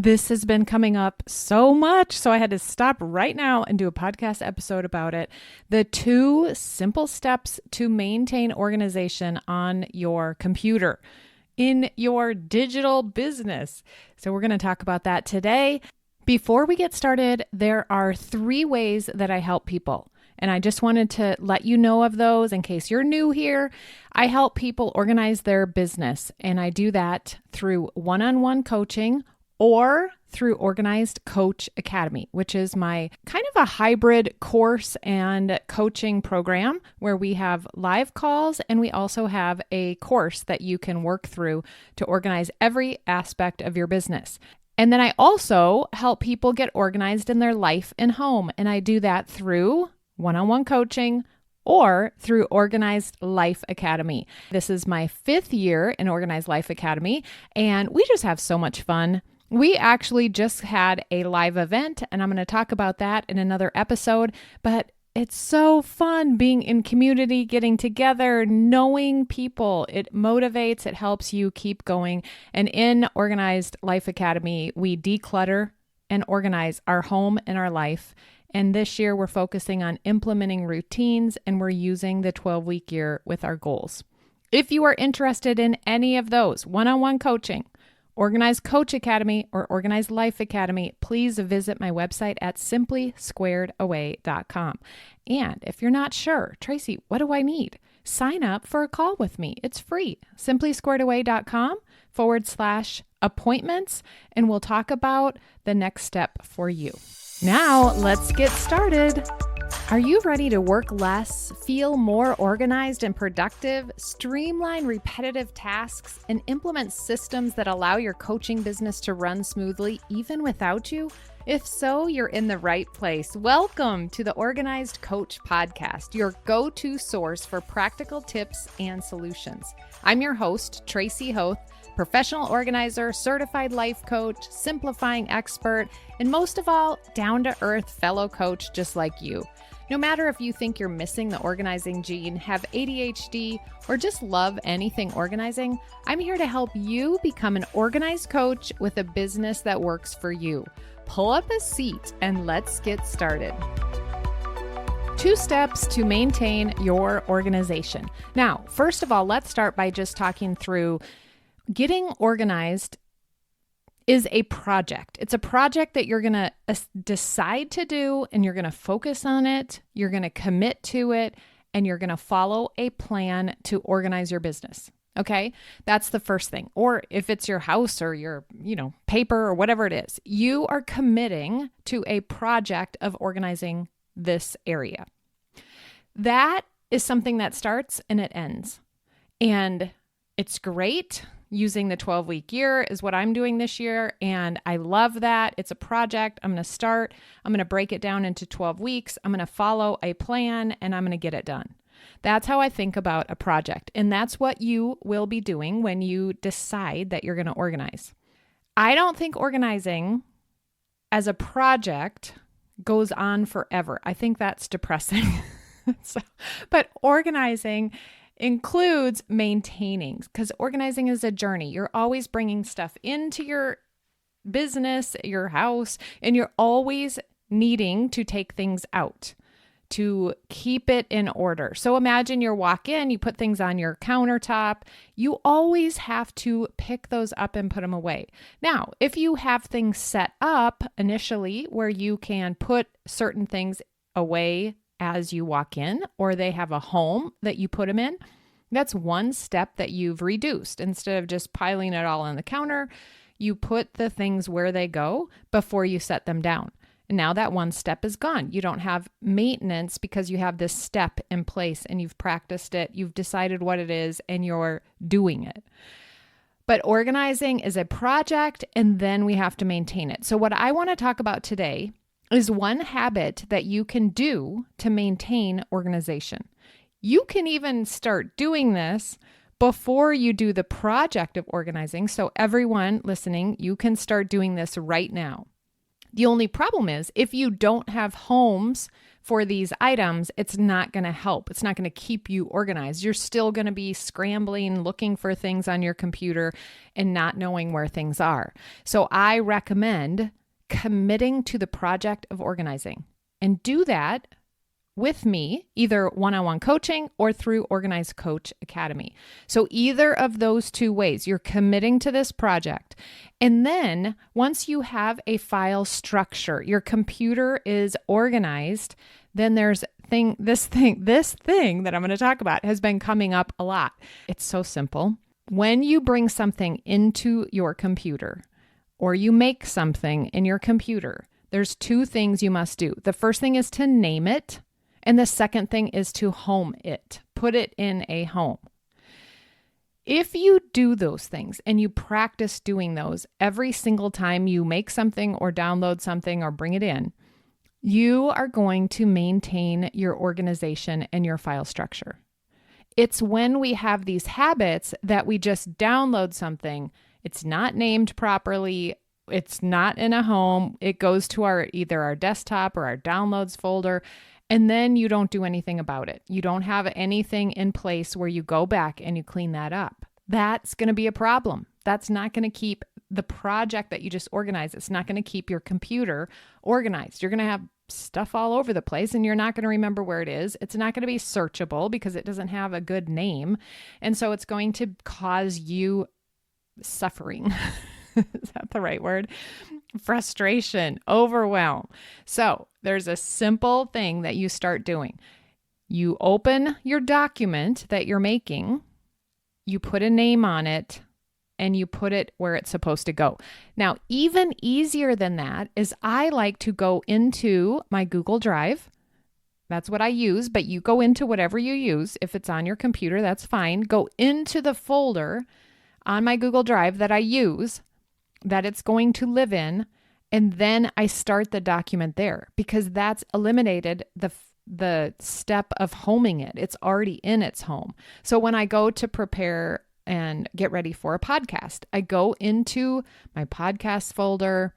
This has been coming up so much, so I had to stop right now and do a podcast episode about it. The 2 simple steps to maintain organization on your computer in your digital business. So we're going to talk about that today. Before we get started, there are 3 ways that I help people. And I just wanted to let you know of those in case you're new here. I help people organize their business, and I do that through one-on-one coaching or through Organized Coach Academy, which is my kind of a hybrid course and coaching program where we have live calls and we also have a course that you can work through to organize every aspect of your business. And then I also help people get organized in their life and home, and I do that through one-on-one coaching or through Organized Life Academy. This is my 5th year in Organized Life Academy, and we just have so much fun. We actually just had a live event, and I'm going to talk about that in another episode, but it's so fun being in community, getting together, knowing people. It motivates, it helps you keep going. And in Organized Life Academy, we declutter and organize our home and our life. And this year, we're focusing on implementing routines, and we're using the 12-week year with our goals. If you are interested in any of those, one-on-one coaching, Organized Coach Academy, or Organized Life Academy, please visit my website at simplysquaredaway.com. And if you're not sure, Tracy, what do I need? Sign up for a call with me. It's free. simplysquaredaway.com/appointments, and we'll talk about the next step for you. Now, let's get started. Are you ready to work less, feel more organized and productive, streamline repetitive tasks, and implement systems that allow your coaching business to run smoothly even without you? If so, you're in the right place. Welcome to the Organized Coach Podcast, your go-to source for practical tips and solutions. I'm your host, Tracy Hoth, professional organizer, certified life coach, simplifying expert, and most of all, down-to-earth fellow coach just like you. No matter if you think you're missing the organizing gene, have ADHD, or just love anything organizing, I'm here to help you become an organized coach with a business that works for you. Pull up a seat and let's get started. 2 steps to maintain your organization. Now, first of all, let's start by just talking through getting organized is a project. It's a project that you're going to decide to do, and you're going to focus on it. You're going to commit to it, and you're going to follow a plan to organize your business. Okay? That's the first thing. Or if it's your house or your, paper or whatever it is, you are committing to a project of organizing this area. That is something that starts and it ends. And it's great. Using the 12-week year is what I'm doing this year, and I love that. It's a project. I'm going to start. I'm going to break it down into 12 weeks. I'm going to follow a plan, and I'm going to get it done. That's how I think about a project, and that's what you will be doing when you decide that you're going to organize. I don't think organizing as a project goes on forever. I think that's depressing. But organizing includes maintaining, because organizing is a journey. You're always bringing stuff into your business, your house, and you're always needing to take things out to keep it in order. So imagine you walk in, you put things on your countertop. You always have to pick those up and put them away. Now, if you have things set up initially where you can put certain things away as you walk in, or they have a home that you put them in, that's one step that you've reduced. Instead of just piling it all on the counter, you put the things where they go before you set them down. And now that one step is gone. You don't have maintenance because you have this step in place and you've practiced it, you've decided what it is, and you're doing it. But organizing is a project, and then we have to maintain it. So what I want to talk about today is one habit that you can do to maintain organization. You can even start doing this before you do the project of organizing. So everyone listening, you can start doing this right now. The only problem is if you don't have homes for these items, it's not going to help. It's not going to keep you organized. You're still going to be scrambling, looking for things on your computer and not knowing where things are. So I recommend committing to the project of organizing, and do that with me, either one-on-one coaching or through Organized Coach Academy. So either of those two ways, you're committing to this project. And then once you have a file structure, your computer is organized, then there's this thing that I'm going to talk about has been coming up a lot. It's so simple. When you bring something into your computer or you make something in your computer, there's two things you must do. The first thing is to name it. And the second thing is to home it, put it in a home. If you do those things and you practice doing those every single time you make something or download something or bring it in, you are going to maintain your organization and your file structure. It's when we have these habits that we just download something, it's not named properly, it's not in a home, it goes to either our desktop or our downloads folder, and then you don't do anything about it. You don't have anything in place where you go back and you clean that up. That's going to be a problem. That's not going to keep the project that you just organized. It's not going to keep your computer organized. You're going to have stuff all over the place and you're not going to remember where it is. It's not going to be searchable because it doesn't have a good name. And so it's going to cause you suffering. Is that the right word? Frustration, overwhelm. So there's a simple thing that you start doing. You open your document that you're making, you put a name on it, and you put it where it's supposed to go. Now, even easier than that is I like to go into my Google Drive. That's what I use, but you go into whatever you use. If it's on your computer, that's fine. Go into the folder on my Google Drive that I use, that it's going to live in, and then I start the document there because that's eliminated the step of homing it. It's already in its home. So when I go to prepare and get ready for a podcast, I go into my podcast folder,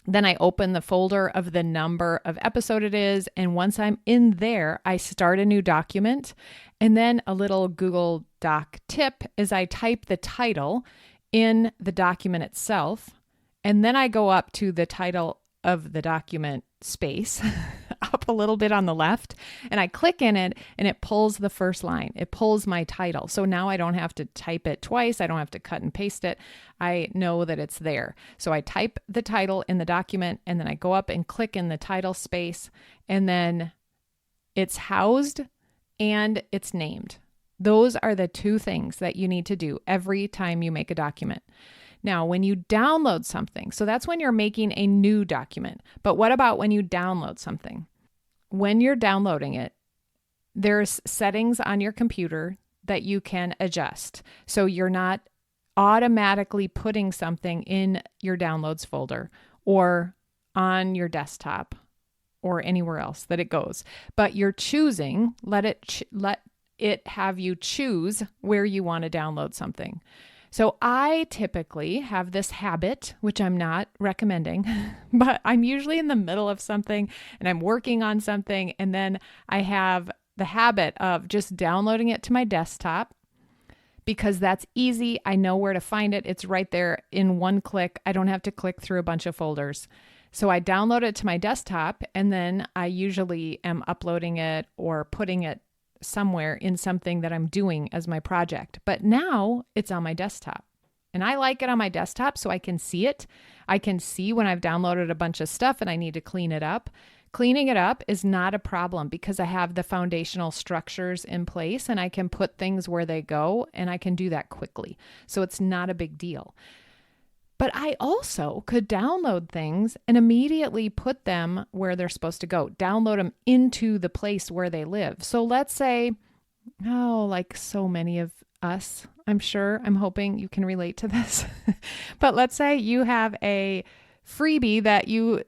then I open the folder of the number of episode it is, and once I'm in there, I start a new document, and then a little Google Doc tip is I type the title in the document itself, and then I go up to the title of the document space, up a little bit on the left, and I click in it, and it pulls the first line. It pulls my title. So now I don't have to type it twice. I don't have to cut and paste it. I know that it's there. So I type the title in the document, and then I go up and click in the title space, and then it's housed and it's named. Those are the two things that you need to do every time you make a document. Now, when you download something, so that's when you're making a new document. But what about when you download something? When you're downloading it, there's settings on your computer that you can adjust. So you're not automatically putting something in your downloads folder or on your desktop or anywhere else that it goes. But you're choosing, let it have you choose where you want to download something. So I typically have this habit, which I'm not recommending, but I'm usually in the middle of something and I'm working on something, and then I have the habit of just downloading it to my desktop because that's easy. I know where to find it. It's right there in one click. I don't have to click through a bunch of folders. So I download it to my desktop, and then I usually am uploading it or putting it somewhere in something that I'm doing as my project. But now it's on my desktop, and I like it on my desktop so I can see it. I can see when I've downloaded a bunch of stuff and I need to clean it up. Cleaning it up is not a problem because I have the foundational structures in place and I can put things where they go, and I can do that quickly. So it's not a big deal. But I also could download things and immediately put them where they're supposed to go, download them into the place where they live. So let's say, like so many of us, I'm hoping you can relate to this. But let's say you have a freebie that you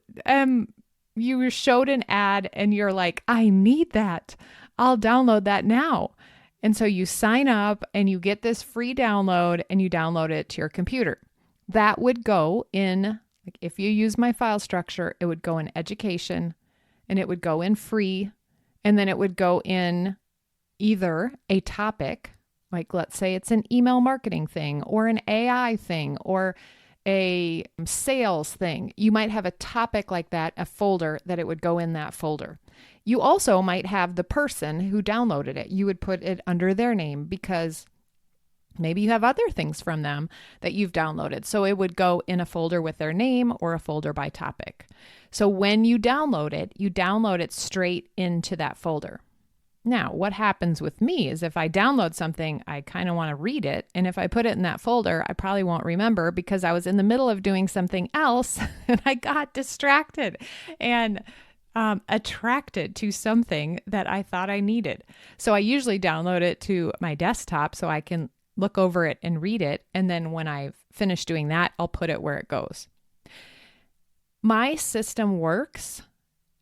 showed an ad and you're like, I need that. I'll download that now. And so you sign up and you get this free download and you download it to your computer. That would go in, like if you use my file structure, it would go in education, and it would go in free, and then it would go in either a topic, like let's say it's an email marketing thing or an AI thing or a sales thing. You might have a topic like that, a folder that it would go in that folder. You also might have the person who downloaded it. You would put it under their name because maybe you have other things from them that you've downloaded. So it would go in a folder with their name or a folder by topic. So when you download it straight into that folder. Now, what happens with me is if I download something, I kind of want to read it. And if I put it in that folder, I probably won't remember because I was in the middle of doing something else and I got distracted and attracted to something that I thought I needed. So I usually download it to my desktop so I can look over it and read it. And then when I finish doing that, I'll put it where it goes. My system works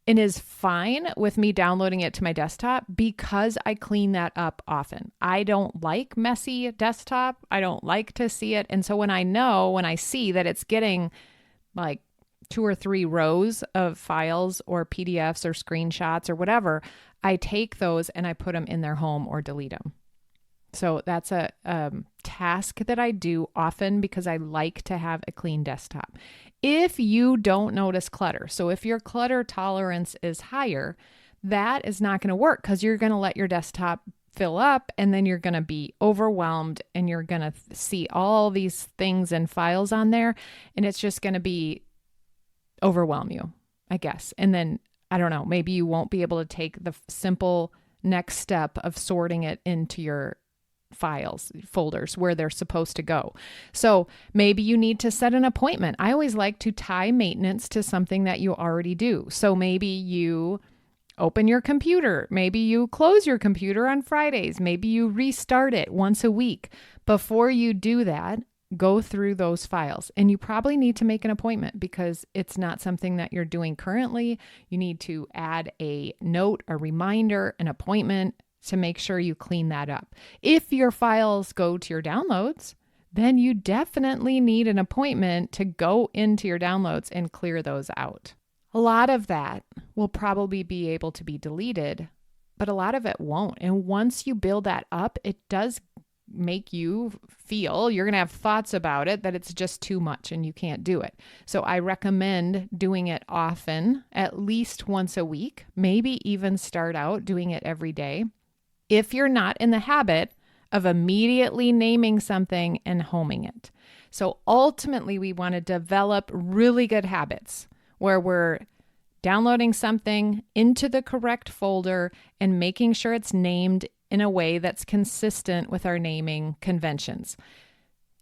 and is fine with me downloading it to my desktop because I clean that up often. I don't like messy desktop. I don't like to see it. And so when I see that it's getting like 2 or 3 rows of files or PDFs or screenshots or whatever, I take those and I put them in their home or delete them. So that's a task that I do often because I like to have a clean desktop. If you don't notice clutter, so if your clutter tolerance is higher, that is not going to work because you're going to let your desktop fill up and then you're going to be overwhelmed and you're going to see all these things and files on there and it's just going to overwhelm you, I guess. And then, I don't know, maybe you won't be able to take the simple next step of sorting it into your folders where they're supposed to go. So maybe you need to set an appointment. I always like to tie maintenance to something that you already do. So maybe you open your computer. Maybe you close your computer on Fridays. Maybe you restart it once a week. Before you do that, go through those files. And you probably need to make an appointment because it's not something that you're doing currently. You need to add a note, a reminder, an appointment to make sure you clean that up. If your files go to your downloads, then you definitely need an appointment to go into your downloads and clear those out. A lot of that will probably be able to be deleted, but a lot of it won't. And once you build that up, it does make you feel, you're going to have thoughts about it, that it's just too much and you can't do it. So I recommend doing it often, at least once a week, maybe even start out doing it every day. If you're not in the habit of immediately naming something and homing it. So ultimately, we want to develop really good habits where we're downloading something into the correct folder and making sure it's named in a way that's consistent with our naming conventions.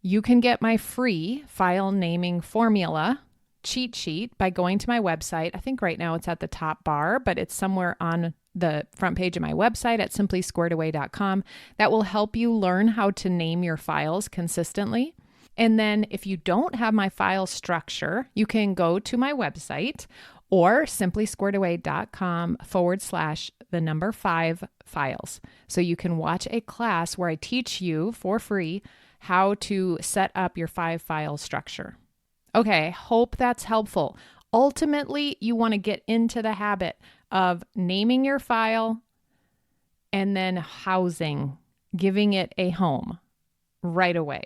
You can get my free file naming formula cheat sheet by going to my website. I think right now it's at the top bar, but it's somewhere on the front page of my website at simplysquaredaway.com. That will help you learn how to name your files consistently. And then if you don't have my file structure, you can go to my website or simplysquaredaway.com/5 files. So you can watch a class where I teach you for free how to set up your 5 file structure. Okay, hope that's helpful. Ultimately, you want to get into the habit of naming your file and then housing, giving it a home right away.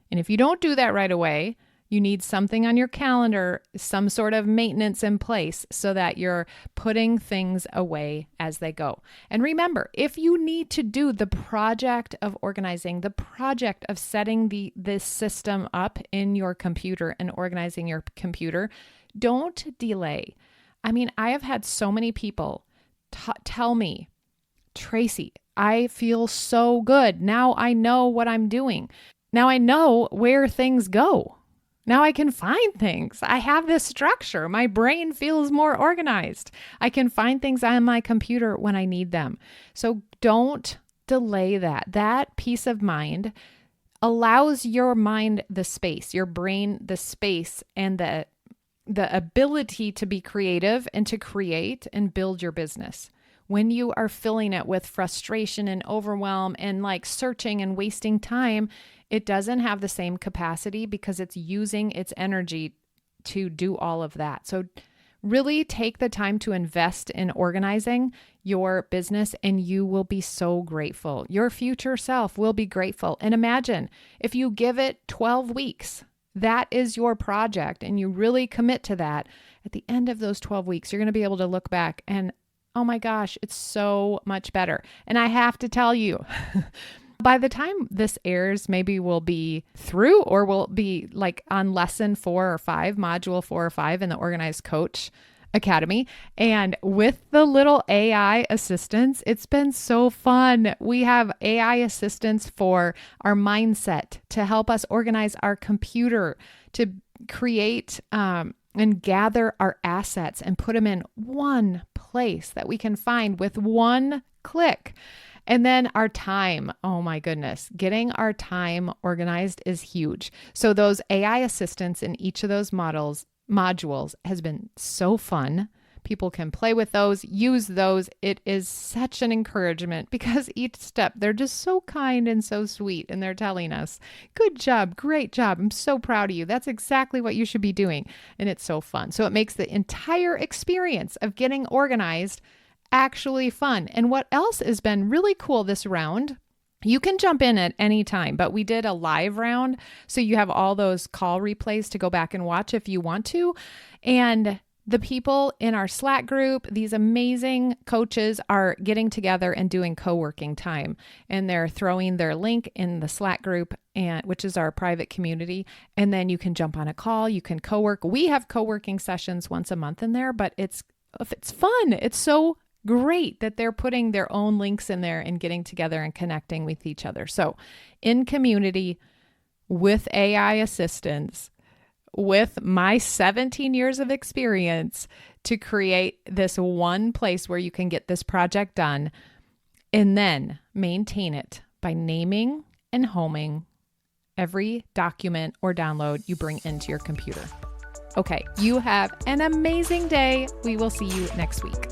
And if you don't do that right away, you need something on your calendar, some sort of maintenance in place so that you're putting things away as they go. And remember, if you need to do the project of organizing, the project of setting this system up in your computer and organizing your computer, don't delay. I mean, I have had so many people tell me, Tracy, I feel so good. Now I know what I'm doing. Now I know where things go. Now I can find things. I have this structure. My brain feels more organized. I can find things on my computer when I need them. So don't delay that. That peace of mind allows your mind the space, your brain the space, and the ability to be creative and to create and build your business. When you are filling it with frustration and overwhelm and like searching and wasting time, it doesn't have the same capacity because it's using its energy to do all of that. So Really take the time to invest in organizing your business, and you will be so grateful. Your future self will be grateful. And imagine if you give it 12 weeks, that is your project, and you really commit to that. At the end of those 12 weeks, you're going to be able to look back and, oh my gosh, it's so much better. And I have to tell you, by the time this airs, maybe we'll be through, or we'll be like on lesson 4 or 5, module 4 or 5 in the Organized Coach Academy. And with the little AI assistants, it's been so fun. We have AI assistants for our mindset, to help us organize our computer, to create and gather our assets and put them in one place that we can find with one click. And then our time. Oh my goodness. Getting our time organized is huge. So those AI assistants in each of those modules has been so fun. People can play with those, use those. It is such an encouragement, because each step, they're just so kind and so sweet. And they're telling us, good job, great job. I'm so proud of you. That's exactly what you should be doing. And it's so fun. So it makes the entire experience of getting organized actually fun. And what else has been really cool this round, you can jump in at any time, but we did a live round. So you have all those call replays to go back and watch if you want to. And the people in our Slack group, these amazing coaches, are getting together and doing co-working time. And they're throwing their link in the Slack group, and which is our private community. And then you can jump on a call, you can co-work. We have co-working sessions once a month in there, but it's fun. It's so great that they're putting their own links in there and getting together and connecting with each other. So in community, with AI assistance, with my 17 years of experience, to create this one place where you can get this project done, and then maintain it by naming and homing every document or download you bring into your computer. Okay, you have an amazing day. We will see you next week.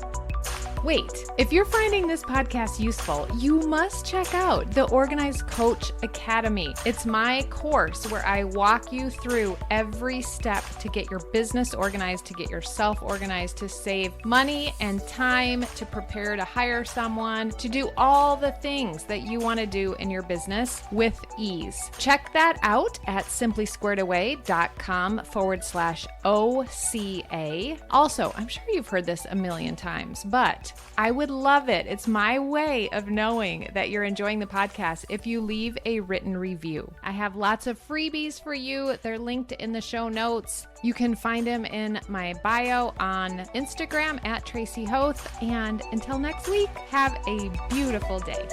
Wait, if you're finding this podcast useful, you must check out the Organized Coach Academy. It's my course where I walk you through every step to get your business organized, to get yourself organized, to save money and time, to prepare to hire someone, to do all the things that you want to do in your business with ease. Check that out at simplysquaredaway.com/OCA. Also, I'm sure you've heard this a million times, but I would love it. It's my way of knowing that you're enjoying the podcast if you leave a written review. I have lots of freebies for you. They're linked in the show notes. You can find them in my bio on Instagram at Tracy Hoth. And until next week, have a beautiful day.